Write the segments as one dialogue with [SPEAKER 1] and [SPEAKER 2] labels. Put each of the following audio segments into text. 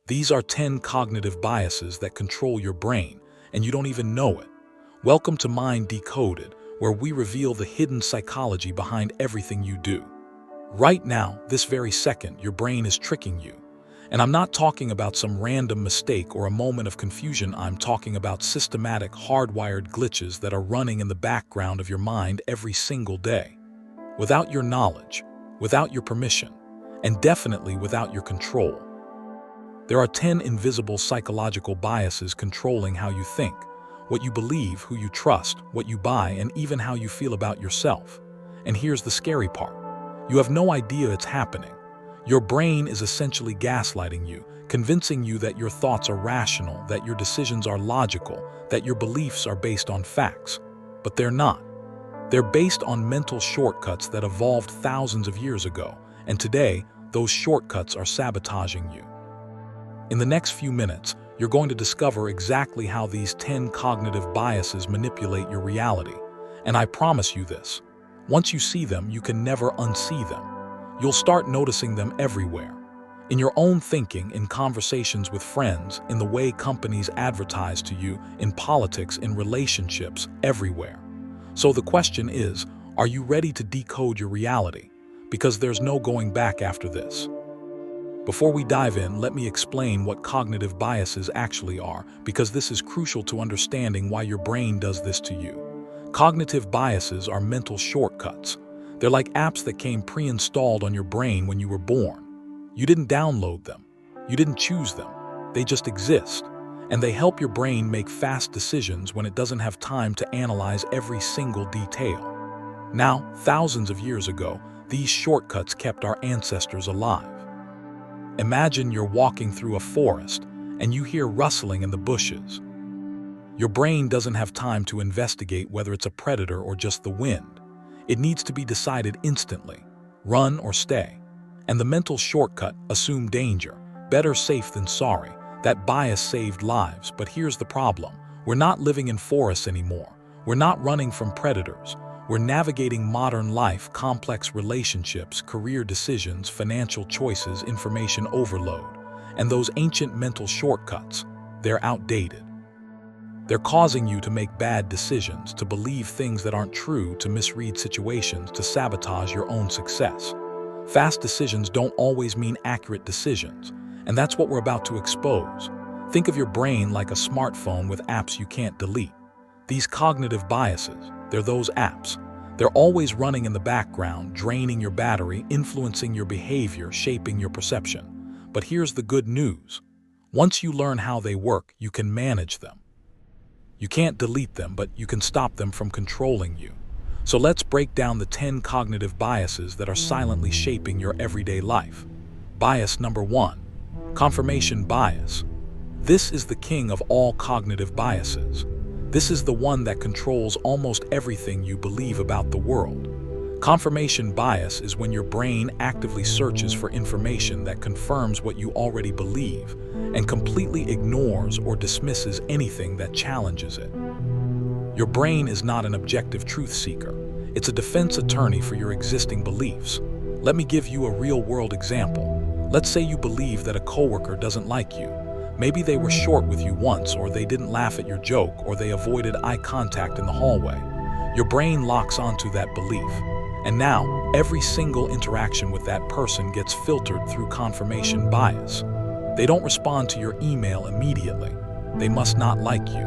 [SPEAKER 1] These are 10 cognitive biases that control your brain, and you don't even know it. Welcome to Mind Decoded, where we reveal the hidden psychology behind everything you do. Right now, this very second, your brain is tricking you. And I'm not talking about some random mistake or a moment of confusion. I'm talking about systematic, hardwired glitches that are running in the background of your mind every single day. Without your knowledge, without your permission, and definitely without your control. There are 10 invisible psychological biases controlling how you think, what you believe, who you trust, what you buy, and even how you feel about yourself. And here's the scary part. You have no idea it's happening. Your brain is essentially gaslighting you, convincing you that your thoughts are rational, that your decisions are logical, that your beliefs are based on facts. But they're not. They're based on mental shortcuts that evolved thousands of years ago, and today, those shortcuts are sabotaging you. In the next few minutes, you're going to discover exactly how these 10 cognitive biases manipulate your reality. And I promise you this, once you see them, you can never unsee them. You'll start noticing them everywhere. In your own thinking, in conversations with friends, in the way companies advertise to you, in politics, in relationships, everywhere. So the question is, are you ready to decode your reality? Because there's no going back after this. Before we dive in, let me explain what cognitive biases actually are, because this is crucial to understanding why your brain does this to you. Cognitive biases are mental shortcuts. They're like apps that came pre-installed on your brain when you were born. You didn't download them. You didn't choose them. They just exist. And they help your brain make fast decisions when it doesn't have time to analyze every single detail. Now, thousands of years ago, these shortcuts kept our ancestors alive. Imagine you're walking through a forest and you hear rustling in the bushes. Your brain doesn't have time to investigate whether it's a predator or just the wind. It needs to be decided instantly, run or stay. And the mental shortcut, assume danger, better safe than sorry. That bias saved lives, but here's the problem. We're not living in forests anymore. We're not running from predators. We're navigating modern life, complex relationships, career decisions, financial choices, information overload. And those ancient mental shortcuts, they're outdated. They're causing you to make bad decisions, to believe things that aren't true, to misread situations, to sabotage your own success. Fast decisions don't always mean accurate decisions, and that's what we're about to expose. Think of your brain like a smartphone with apps you can't delete. These cognitive biases, they're those apps. They're always running in the background, draining your battery, influencing your behavior, shaping your perception. But here's the good news. Once you learn how they work, you can manage them. You can't delete them, but you can stop them from controlling you. So let's break down the 10 cognitive biases that are silently shaping your everyday life. Bias number 1, confirmation bias. This is the king of all cognitive biases. This is the one that controls almost everything you believe about the world. Confirmation bias is when your brain actively searches for information that confirms what you already believe and completely ignores or dismisses anything that challenges it. Your brain is not an objective truth seeker. It's a defense attorney for your existing beliefs. Let me give you a real-world example. Let's say you believe that a coworker doesn't like you. Maybe they were short with you once, or they didn't laugh at your joke, or they avoided eye contact in the hallway. Your brain locks onto that belief. And now, every single interaction with that person gets filtered through confirmation bias. They don't respond to your email immediately. They must not like you.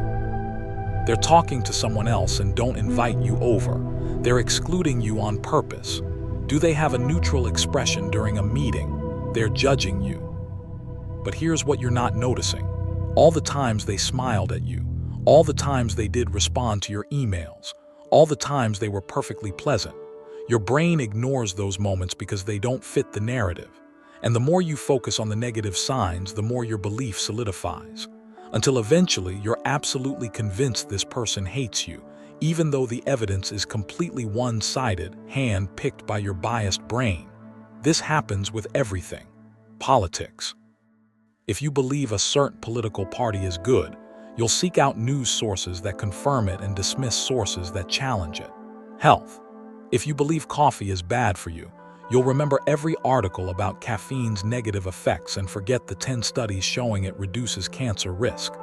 [SPEAKER 1] They're talking to someone else and don't invite you over. They're excluding you on purpose. Do they have a neutral expression during a meeting? They're judging you. But here's what you're not noticing. All the times they smiled at you, all the times they did respond to your emails, all the times they were perfectly pleasant. Your brain ignores those moments because they don't fit the narrative. And the more you focus on the negative signs, the more your belief solidifies. Until eventually you're absolutely convinced this person hates you, even though the evidence is completely one-sided, hand-picked by your biased brain. This happens with everything. Politics. If you believe a certain political party is good, you'll seek out news sources that confirm it and dismiss sources that challenge it. Health. If you believe coffee is bad for you, You'll remember every article about caffeine's negative effects and forget the 10 studies showing it reduces cancer risk.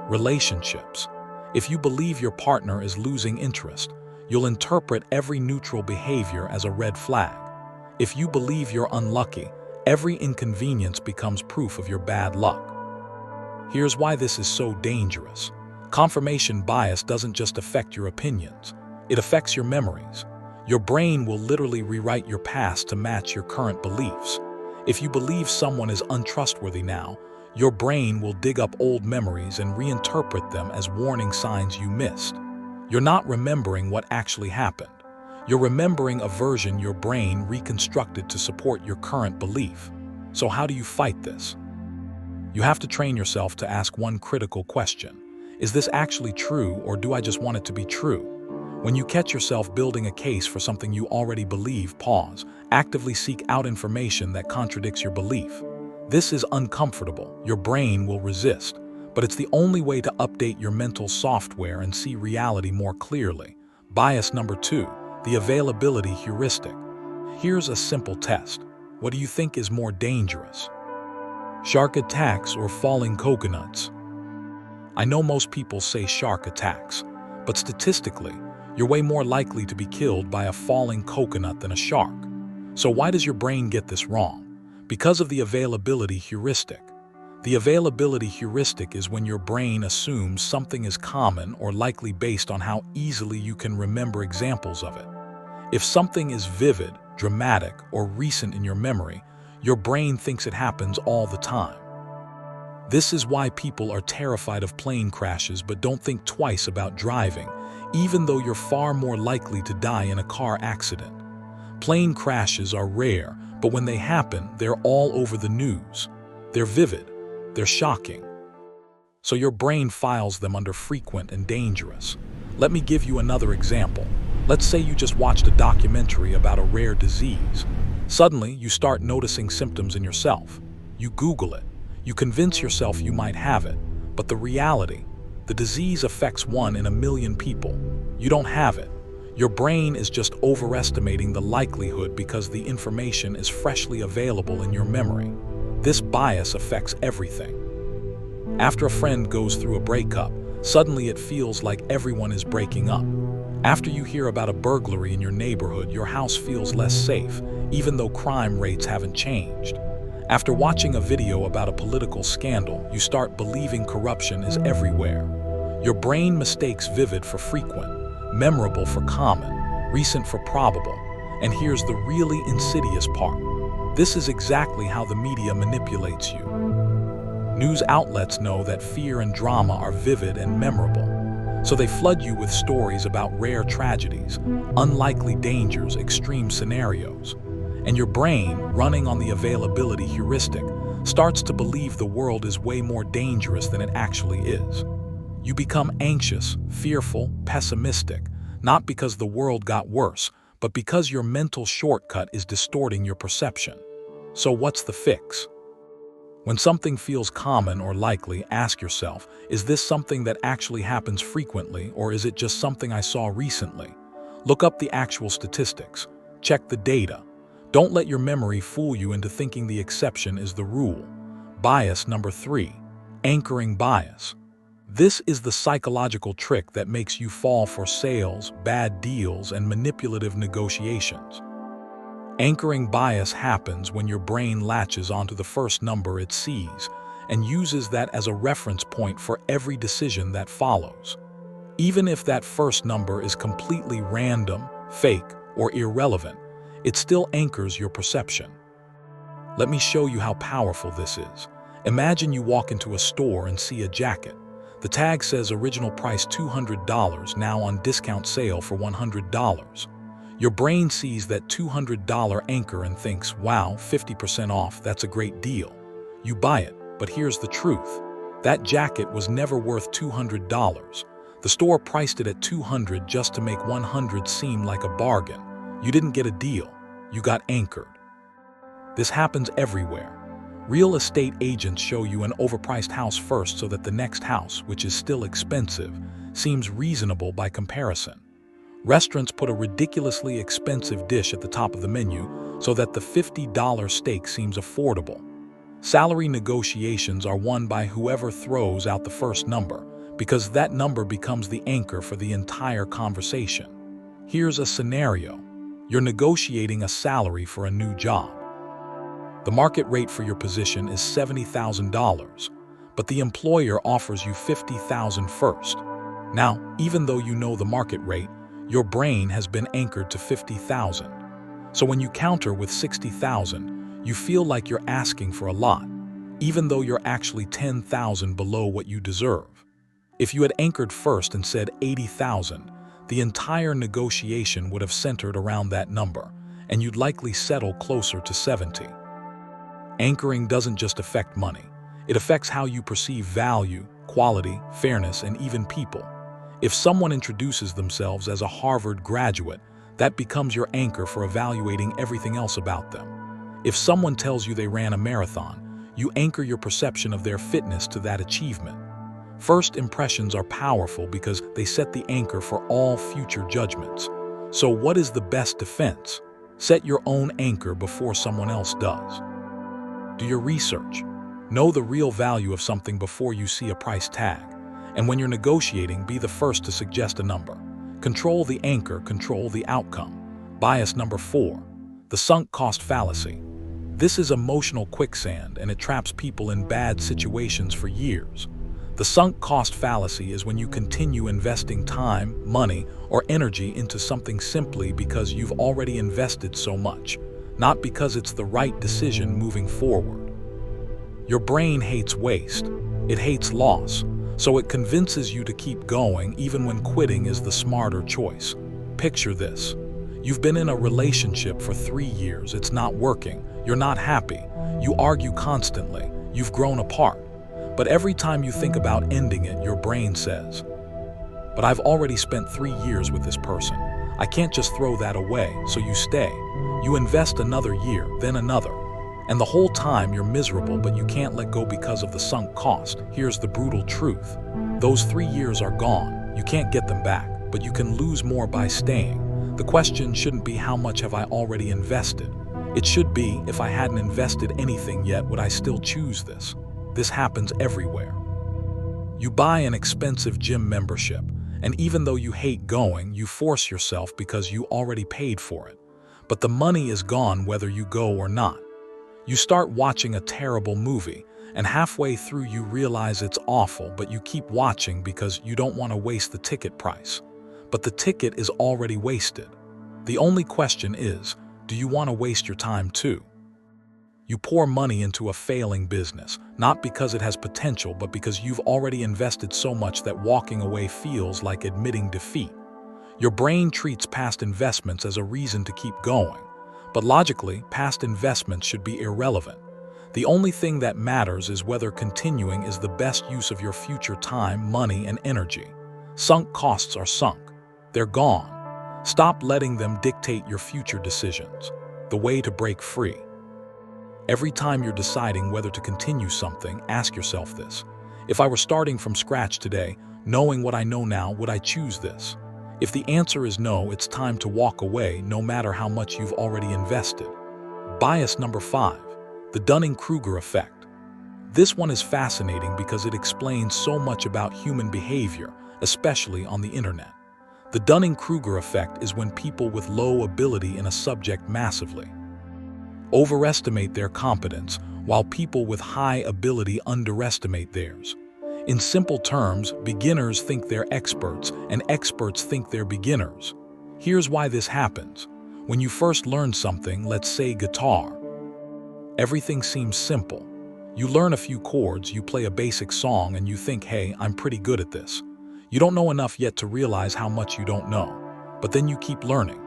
[SPEAKER 1] Relationships. If you believe your partner is losing interest, you'll interpret every neutral behavior as a red flag. If you believe you're unlucky, every inconvenience becomes proof of your bad luck. Here's why this is so dangerous. Confirmation bias doesn't just affect your opinions, it affects your memories. Your brain will literally rewrite your past to match your current beliefs. If you believe someone is untrustworthy now, your brain will dig up old memories and reinterpret them as warning signs you missed. You're not remembering what actually happened. You're remembering a version your brain reconstructed to support your current belief. So how do you fight this? You have to train yourself to ask one critical question. Is this actually true, or do I just want it to be true? When you catch yourself building a case for something you already believe, pause. Actively seek out information that contradicts your belief. This is uncomfortable. Your brain will resist, but it's the only way to update your mental software and see reality more clearly. Bias number 2, the availability heuristic. Here's a simple test. What do you think is more dangerous? Shark attacks or falling coconuts? I know most people say shark attacks, but statistically, you're way more likely to be killed by a falling coconut than a shark. So why does your brain get this wrong? Because of the availability heuristic. The availability heuristic is when your brain assumes something is common or likely based on how easily you can remember examples of it. If something is vivid, dramatic, or recent in your memory, your brain thinks it happens all the time. This is why people are terrified of plane crashes but don't think twice about driving, even though you're far more likely to die in a car accident. Plane crashes are rare, but when they happen, they're all over the news. They're vivid. They're shocking. So your brain files them under frequent and dangerous. Let me give you another example. Let's say you just watched a documentary about a rare disease. Suddenly, you start noticing symptoms in yourself. You Google it. You convince yourself you might have it. But the reality, the disease affects 1 in a million people. You don't have it. Your brain is just overestimating the likelihood because the information is freshly available in your memory. This bias affects everything. After a friend goes through a breakup, suddenly it feels like everyone is breaking up. After you hear about a burglary in your neighborhood, your house feels less safe, even though crime rates haven't changed. After watching a video about a political scandal, you start believing corruption is everywhere. Your brain mistakes vivid for frequent, memorable for common, recent for probable, and here's the really insidious part. This is exactly how the media manipulates you. News outlets know that fear and drama are vivid and memorable, so they flood you with stories about rare tragedies, unlikely dangers, extreme scenarios. And your brain, running on the availability heuristic, starts to believe the world is way more dangerous than it actually is. You become anxious, fearful, pessimistic, not because the world got worse, but because your mental shortcut is distorting your perception. So what's the fix? When something feels common or likely, ask yourself, is this something that actually happens frequently, or is it just something I saw recently? Look up the actual statistics. Check the data. Don't let your memory fool you into thinking the exception is the rule. Bias number 3, anchoring bias. This is the psychological trick that makes you fall for sales, bad deals, and manipulative negotiations. Anchoring bias happens when your brain latches onto the first number it sees and uses that as a reference point for every decision that follows. Even if that first number is completely random, fake, or irrelevant, it still anchors your perception. Let me show you how powerful this is. Imagine you walk into a store and see a jacket. The tag says original price $200, now on discount sale for $100. Your brain sees that $200 anchor and thinks, wow, 50% off, that's a great deal. You buy it, but here's the truth. That jacket was never worth $200. The store priced it at $200 just to make $100 seem like a bargain. You didn't get a deal, you got anchored. This happens everywhere. Real estate agents show you an overpriced house first so that the next house, which is still expensive, seems reasonable by comparison. Restaurants put a ridiculously expensive dish at the top of the menu so that the $50 stake seems affordable. Salary negotiations are won by whoever throws out the first number, because that number becomes the anchor for the entire conversation. Here's a scenario. You're negotiating a salary for a new job. The market rate for your position is $70,000, but the employer offers you $50,000 first. Now, even though you know the market rate, your brain has been anchored to $50,000. So when you counter with $60,000, you feel like you're asking for a lot, even though you're actually $10,000 below what you deserve. If you had anchored first and said $80,000, the entire negotiation would have centered around that number, and you'd likely settle closer to $70,000. Anchoring doesn't just affect money. It affects how you perceive value, quality, fairness, and even people. If someone introduces themselves as a Harvard graduate, that becomes your anchor for evaluating everything else about them. If someone tells you they ran a marathon, you anchor your perception of their fitness to that achievement. First impressions are powerful because they set the anchor for all future judgments. So what is the best defense? Set your own anchor before someone else does. Do your research. Know the real value of something before you see a price tag. And when you're negotiating, be the first to suggest a number. Control the anchor, control the outcome. Bias number 4, the sunk cost fallacy. This is emotional quicksand, and it traps people in bad situations for years. The sunk cost fallacy is when you continue investing time, money, or energy into something simply because you've already invested so much, not because it's the right decision moving forward. Your brain hates waste. It hates loss. So it convinces you to keep going even when quitting is the smarter choice. Picture this. You've been in a relationship for 3 years. It's not working. You're not happy. You argue constantly. You've grown apart. But every time you think about ending it, your brain says, "But I've already spent 3 years with this person. I can't just throw that away." So you stay. You invest another year, then another. And the whole time you're miserable, but you can't let go because of the sunk cost. Here's the brutal truth. Those 3 years are gone. You can't get them back, but you can lose more by staying. The question shouldn't be how much have I already invested. It should be, if I hadn't invested anything yet, would I still choose this? This happens everywhere. You buy an expensive gym membership, and even though you hate going, you force yourself because you already paid for it. But the money is gone whether you go or not. You start watching a terrible movie, and halfway through you realize it's awful, but you keep watching because you don't want to waste the ticket price. But the ticket is already wasted. The only question is, do you want to waste your time too? You pour money into a failing business, not because it has potential, but because you've already invested so much that walking away feels like admitting defeat. Your brain treats past investments as a reason to keep going. But logically, past investments should be irrelevant. The only thing that matters is whether continuing is the best use of your future time, money, and energy. Sunk costs are sunk. They're gone. Stop letting them dictate your future decisions. The way to break free. Every time you're deciding whether to continue something, ask yourself this. If I were starting from scratch today, knowing what I know now, would I choose this? If the answer is no, it's time to walk away no matter how much you've already invested. Bias number 5, the Dunning-Kruger Effect. This one is fascinating because it explains so much about human behavior, especially on the internet. The Dunning-Kruger Effect is when people with low ability in a subject massively overestimate their competence, while people with high ability underestimate theirs. In simple terms, beginners think they're experts, and experts think they're beginners. Here's why this happens. When you first learn something, let's say guitar, everything seems simple. You learn a few chords, you play a basic song, and you think, hey, I'm pretty good at this. You don't know enough yet to realize how much you don't know. But then you keep learning.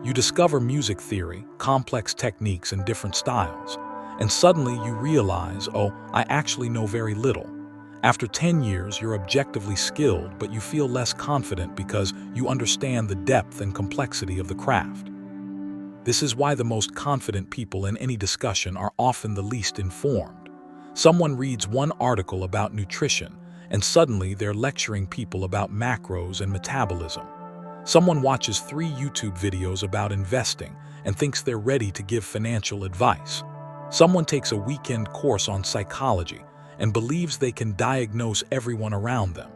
[SPEAKER 1] You discover music theory, complex techniques, and different styles. And suddenly you realize, oh, I actually know very little. After 10 years, you're objectively skilled, but you feel less confident because you understand the depth and complexity of the craft. This is why the most confident people in any discussion are often the least informed. Someone reads one article about nutrition, and suddenly they're lecturing people about macros and metabolism. Someone watches 3 YouTube videos about investing and thinks they're ready to give financial advice. Someone takes a weekend course on psychology and believes they can diagnose everyone around them.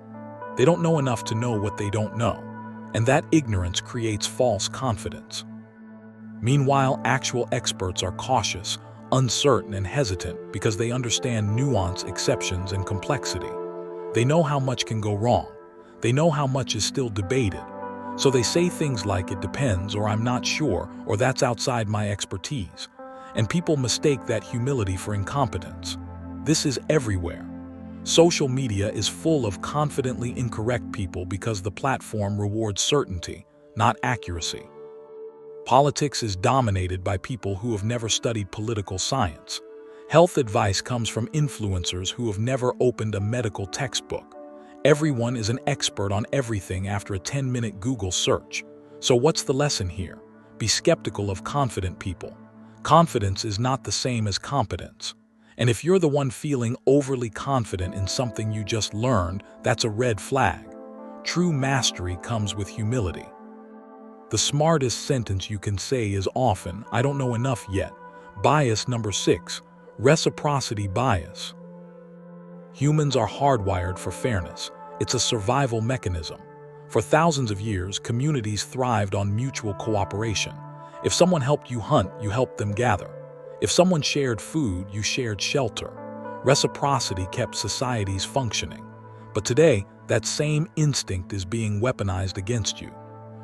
[SPEAKER 1] They don't know enough to know what they don't know, and that ignorance creates false confidence. Meanwhile, actual experts are cautious, uncertain, and hesitant because they understand nuance, exceptions, and complexity. They know how much can go wrong. They know how much is still debated. So they say things like, "It depends," or "I'm not sure," or "That's outside my expertise." And people mistake that humility for incompetence. This is everywhere. Social media is full of confidently incorrect people because the platform rewards certainty, not accuracy. Politics is dominated by people who have never studied political science. Health advice comes from influencers who have never opened a medical textbook. Everyone is an expert on everything after a 10-minute Google search. So what's the lesson here? Be skeptical of confident people. Confidence is not the same as competence. And if you're the one feeling overly confident in something you just learned, that's a red flag. True mastery comes with humility. The smartest sentence you can say is often, "I don't know enough yet." Bias number 6, reciprocity bias. Humans are hardwired for fairness. It's a survival mechanism. For thousands of years, communities thrived on mutual cooperation. If someone helped you hunt, you helped them gather. If someone shared food, you shared shelter. Reciprocity kept societies functioning. But today, that same instinct is being weaponized against you.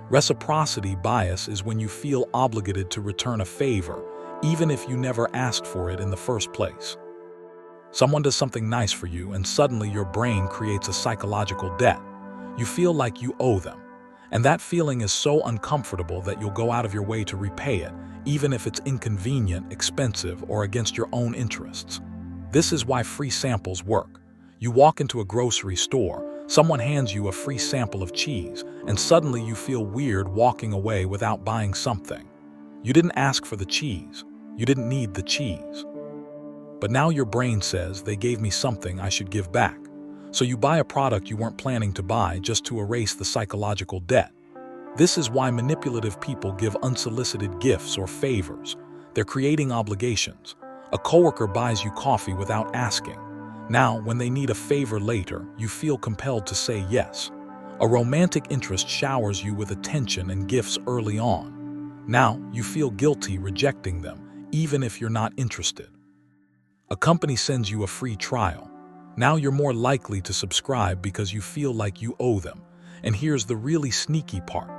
[SPEAKER 1] Reciprocity bias is when you feel obligated to return a favor, even if you never asked for it in the first place. Someone does something nice for you, and suddenly your brain creates a psychological debt. You feel like you owe them. And that feeling is so uncomfortable that you'll go out of your way to repay it, even if it's inconvenient, expensive, or against your own interests. This is why free samples work. You walk into a grocery store, someone hands you a free sample of cheese, and suddenly you feel weird walking away without buying something. You didn't ask for the cheese. You didn't need the cheese. But now your brain says, "They gave me something I should give back." So you buy a product you weren't planning to buy just to erase the psychological debt. This is why manipulative people give unsolicited gifts or favors. They're creating obligations. A coworker buys you coffee without asking. Now, when they need a favor later, you feel compelled to say yes. A romantic interest showers you with attention and gifts early on. Now, you feel guilty rejecting them, even if you're not interested. A company sends you a free trial. Now you're more likely to subscribe because you feel like you owe them. And here's the really sneaky part.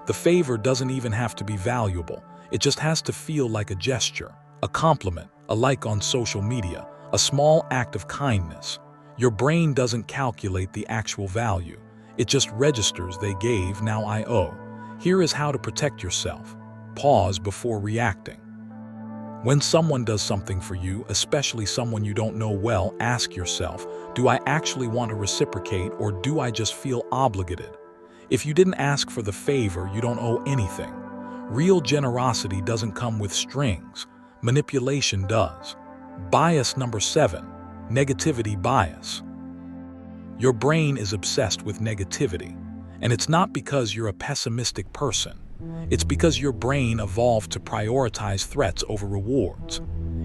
[SPEAKER 1] The favor doesn't even have to be valuable. It just has to feel like a gesture, a compliment, a like on social media, a small act of kindness. Your brain doesn't calculate the actual value. It just registers "they gave, now I owe." Here is how to protect yourself. Pause before reacting. When someone does something for you, especially someone you don't know well, ask yourself, do I actually want to reciprocate, or do I just feel obligated? If you didn't ask for the favor, you don't owe anything. Real generosity doesn't come with strings. Manipulation does. Bias number 7, negativity bias. Your brain is obsessed with negativity, and it's not because you're a pessimistic person. It's because your brain evolved to prioritize threats over rewards.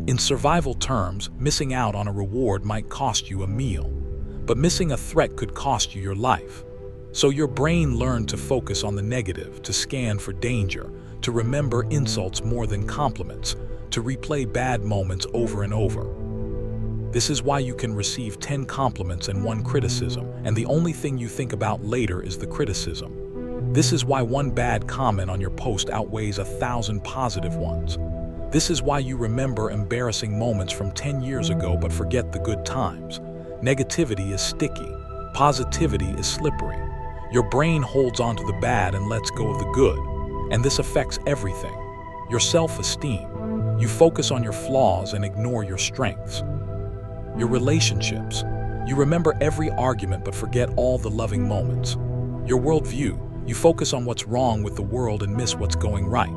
[SPEAKER 1] In survival terms, missing out on a reward might cost you a meal, but missing a threat could cost you your life. So your brain learned to focus on the negative, to scan for danger, to remember insults more than compliments, to replay bad moments over and over. This is why you can receive 10 compliments and 1 criticism, and the only thing you think about later is the criticism. This is why 1 bad comment on your post outweighs 1,000 positive ones. This is why you remember embarrassing moments from 10 years ago but forget the good times. Negativity is sticky. Positivity is slippery. Your brain holds on to the bad and lets go of the good. And this affects everything. Your self-esteem. You focus on your flaws and ignore your strengths. Your relationships. You remember every argument but forget all the loving moments. Your worldview. You focus on what's wrong with the world and miss what's going right.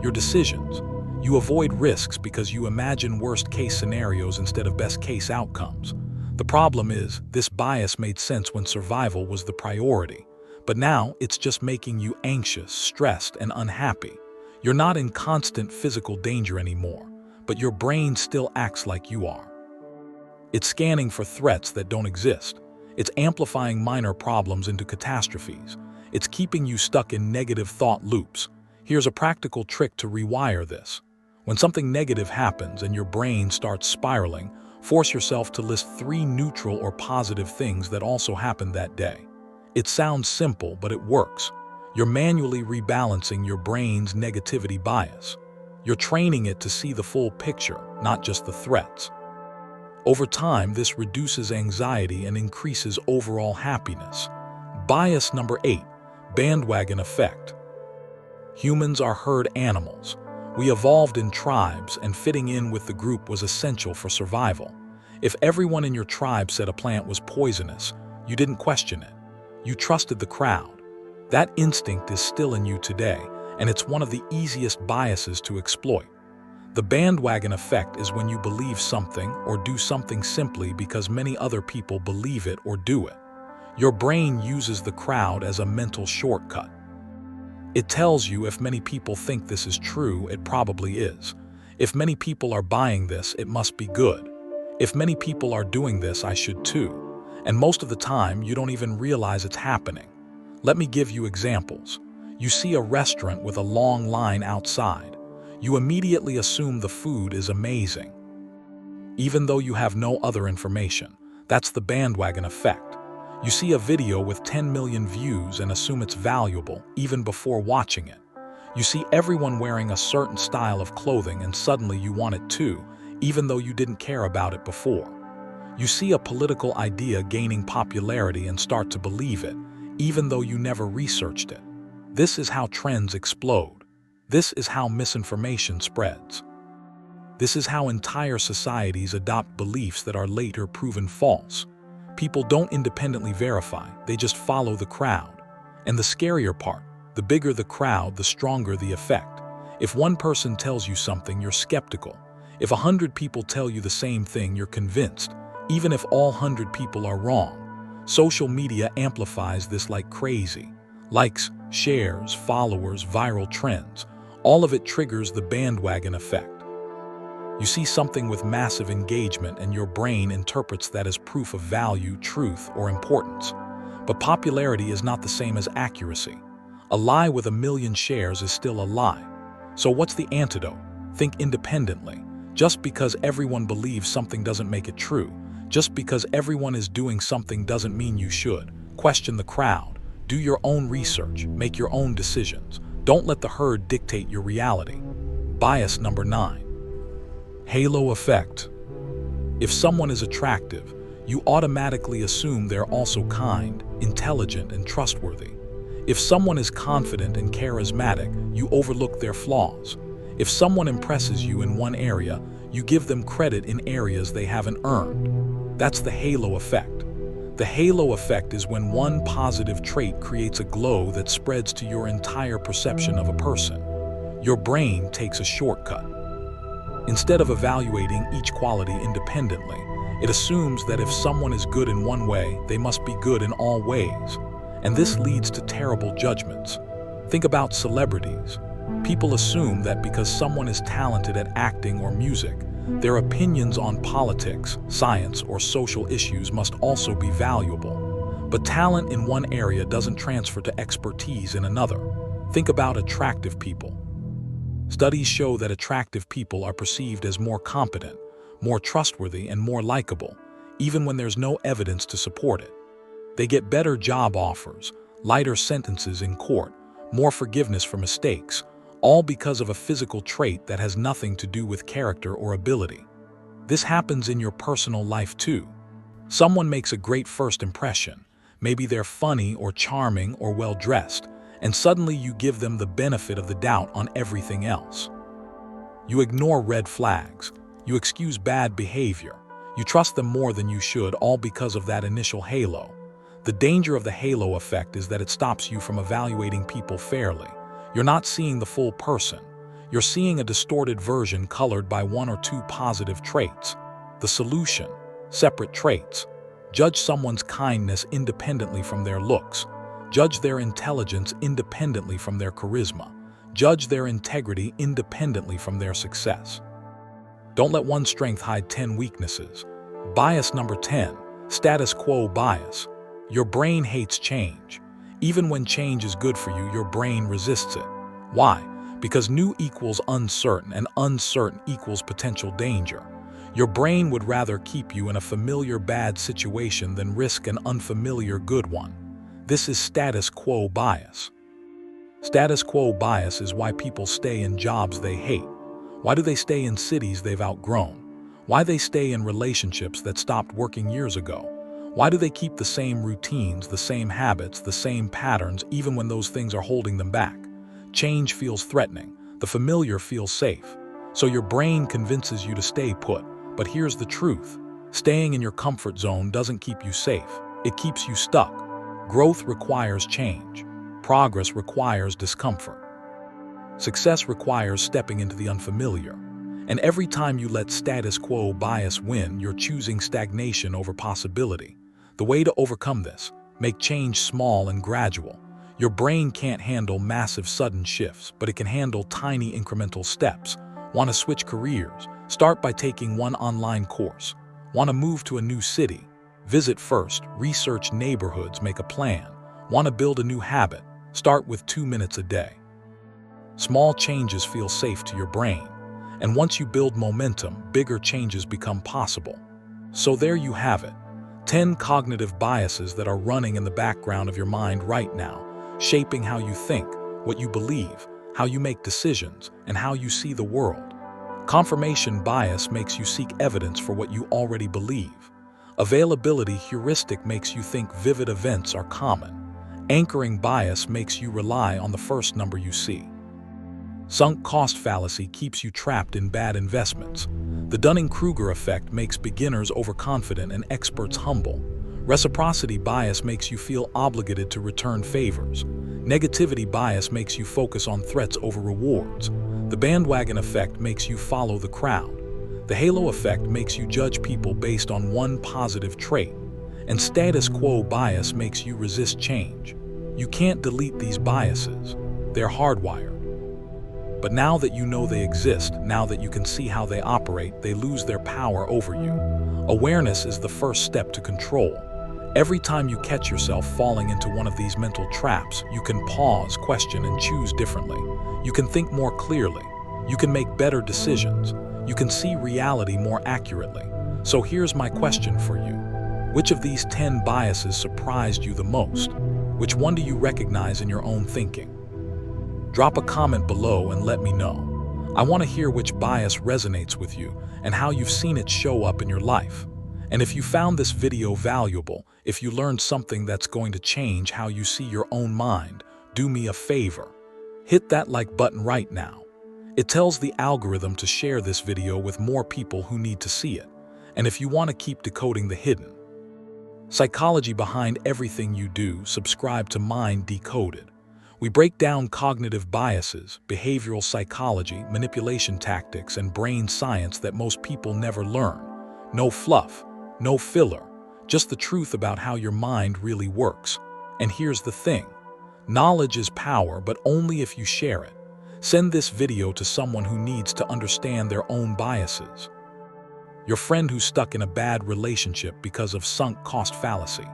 [SPEAKER 1] Your decisions. You avoid risks because you imagine worst-case scenarios instead of best-case outcomes. The problem is, this bias made sense when survival was the priority. But now it's just making you anxious, stressed, and unhappy. You're not in constant physical danger anymore, but your brain still acts like you are. It's scanning for threats that don't exist. It's amplifying minor problems into catastrophes. It's keeping you stuck in negative thought loops. Here's a practical trick to rewire this. When something negative happens and your brain starts spiraling, force yourself to list 3 neutral or positive things that also happened that day. It sounds simple, but it works. You're manually rebalancing your brain's negativity bias. You're training it to see the full picture, not just the threats. Over time, this reduces anxiety and increases overall happiness. Bias number 8, Bandwagon Effect. Humans are herd animals. We evolved in tribes, and fitting in with the group was essential for survival. If everyone in your tribe said a plant was poisonous, you didn't question it. You trusted the crowd. That instinct is still in you today, and it's one of the easiest biases to exploit. The bandwagon effect is when you believe something or do something simply because many other people believe it or do it. Your brain uses the crowd as a mental shortcut. It tells you if many people think this is true, it probably is. If many people are buying this, it must be good. If many people are doing this, I should too. And most of the time, you don't even realize it's happening. Let me give you examples. You see a restaurant with a long line outside. You immediately assume the food is amazing, even though you have no other information. That's the bandwagon effect. You see a video with 10 million views and assume it's valuable even before watching it. You see everyone wearing a certain style of clothing and suddenly you want it too, even though you didn't care about it before. You see a political idea gaining popularity and start to believe it, even though you never researched it. This is how trends explode. This is how misinformation spreads. This is how entire societies adopt beliefs that are later proven false. People don't independently verify, they just follow the crowd. And the scarier part, the bigger the crowd, the stronger the effect. If one person tells you something, you're skeptical. If 100 people tell you the same thing, you're convinced, even if all 100 people are wrong. Social media amplifies this like crazy. Likes, shares, followers, viral trends. All of it triggers the bandwagon effect. You see something with massive engagement and your brain interprets that as proof of value, truth, or importance. But popularity is not the same as accuracy. A lie with 1 million shares is still a lie. So what's the antidote? Think independently. Just because everyone believes something doesn't make it true. Just because everyone is doing something doesn't mean you should. Question the crowd. Do your own research. Make your own decisions. Don't let the herd dictate your reality. Bias number 9. Halo effect. If someone is attractive, you automatically assume they're also kind, intelligent, and trustworthy. If someone is confident and charismatic, you overlook their flaws. If someone impresses you in one area, you give them credit in areas they haven't earned. That's the halo effect. The halo effect is when one positive trait creates a glow that spreads to your entire perception of a person. Your brain takes a shortcut. Instead of evaluating each quality independently, it assumes that if someone is good in one way, they must be good in all ways. And this leads to terrible judgments. Think about celebrities. People assume that because someone is talented at acting or music, their opinions on politics, science, or social issues must also be valuable. But talent in one area doesn't transfer to expertise in another. Think about attractive people. Studies show that attractive people are perceived as more competent, more trustworthy, and more likable, even when there's no evidence to support it. They get better job offers, lighter sentences in court, more forgiveness for mistakes, all because of a physical trait that has nothing to do with character or ability. This happens in your personal life too. Someone makes a great first impression. Maybe they're funny or charming or well-dressed, and suddenly you give them the benefit of the doubt on everything else. You ignore red flags. You excuse bad behavior. You trust them more than you should, all because of that initial halo. The danger of the halo effect is that it stops you from evaluating people fairly. You're not seeing the full person. You're seeing a distorted version colored by 1 or 2 positive traits. The solution: separate traits. Judge someone's kindness independently from their looks. Judge their intelligence independently from their charisma. Judge their integrity independently from their success. Don't let one strength hide 10 weaknesses. Bias number 10, status quo bias. Your brain hates change. Even when change is good for you, your brain resists it. Why? Because new equals uncertain and uncertain equals potential danger. Your brain would rather keep you in a familiar bad situation than risk an unfamiliar good one. This is status quo bias. Status quo bias is why people stay in jobs they hate. Why do they stay in cities they've outgrown? Why they stay in relationships that stopped working years ago? Why do they keep the same routines, the same habits, the same patterns, even when those things are holding them back? Change feels threatening. The familiar feels safe. So your brain convinces you to stay put. But here's the truth. Staying in your comfort zone doesn't keep you safe. It keeps you stuck. Growth requires change. Progress requires discomfort. Success requires stepping into the unfamiliar. And every time you let status quo bias win, you're choosing stagnation over possibility. The way to overcome this: make change small and gradual. Your brain can't handle massive sudden shifts, but it can handle tiny incremental steps. Want to switch careers? Start by taking one online course. Want to move to a new city? Visit first, research neighborhoods, make a plan. Want to build a new habit? Start with 2 minutes a day. Small changes feel safe to your brain. And once you build momentum, bigger changes become possible. So there you have it. 10 cognitive biases that are running in the background of your mind right now, shaping how you think, what you believe, how you make decisions, and how you see the world. Confirmation bias makes you seek evidence for what you already believe. Availability heuristic makes you think vivid events are common. Anchoring bias makes you rely on the first number you see. Sunk cost fallacy keeps you trapped in bad investments. The Dunning-Kruger Effect makes beginners overconfident and experts humble. Reciprocity bias makes you feel obligated to return favors. Negativity bias makes you focus on threats over rewards. The Bandwagon Effect makes you follow the crowd. The halo effect makes you judge people based on one positive trait. And status quo bias makes you resist change. You can't delete these biases. They're hardwired. But now that you know they exist, now that you can see how they operate, they lose their power over you. Awareness is the first step to control. Every time you catch yourself falling into one of these mental traps, you can pause, question, and choose differently. You can think more clearly. You can make better decisions. You can see reality more accurately. So here's my question for you. Which of these 10 biases surprised you the most? Which one do you recognize in your own thinking? Drop a comment below and let me know. I want to hear which bias resonates with you and how you've seen it show up in your life. And if you found this video valuable, if you learned something that's going to change how you see your own mind, do me a favor. Hit that like button right now. It tells the algorithm to share this video with more people who need to see it. And if you want to keep decoding the hidden psychology behind everything you do, subscribe to Mind Decoded. We break down cognitive biases, behavioral psychology, manipulation tactics, and brain science that most people never learn. No fluff, no filler, just the truth about how your mind really works. And here's the thing. Knowledge is power, but only if you share it. Send this video to someone who needs to understand their own biases. Your friend who's stuck in a bad relationship because of sunk cost fallacy.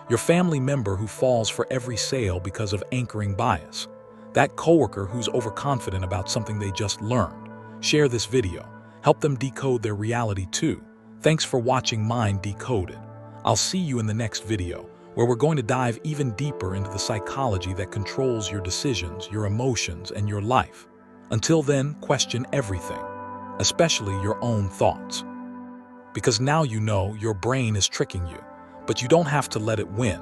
[SPEAKER 1] Your family member who falls for every sale because of anchoring bias. That coworker who's overconfident about something they just learned. Share this video. Help them decode their reality too. Thanks for watching Mind Decoded. I'll see you in the next video, where we're going to dive even deeper into the psychology that controls your decisions, your emotions, and your life. Until then, question everything, especially your own thoughts. Because now you know your brain is tricking you, but you don't have to let it win.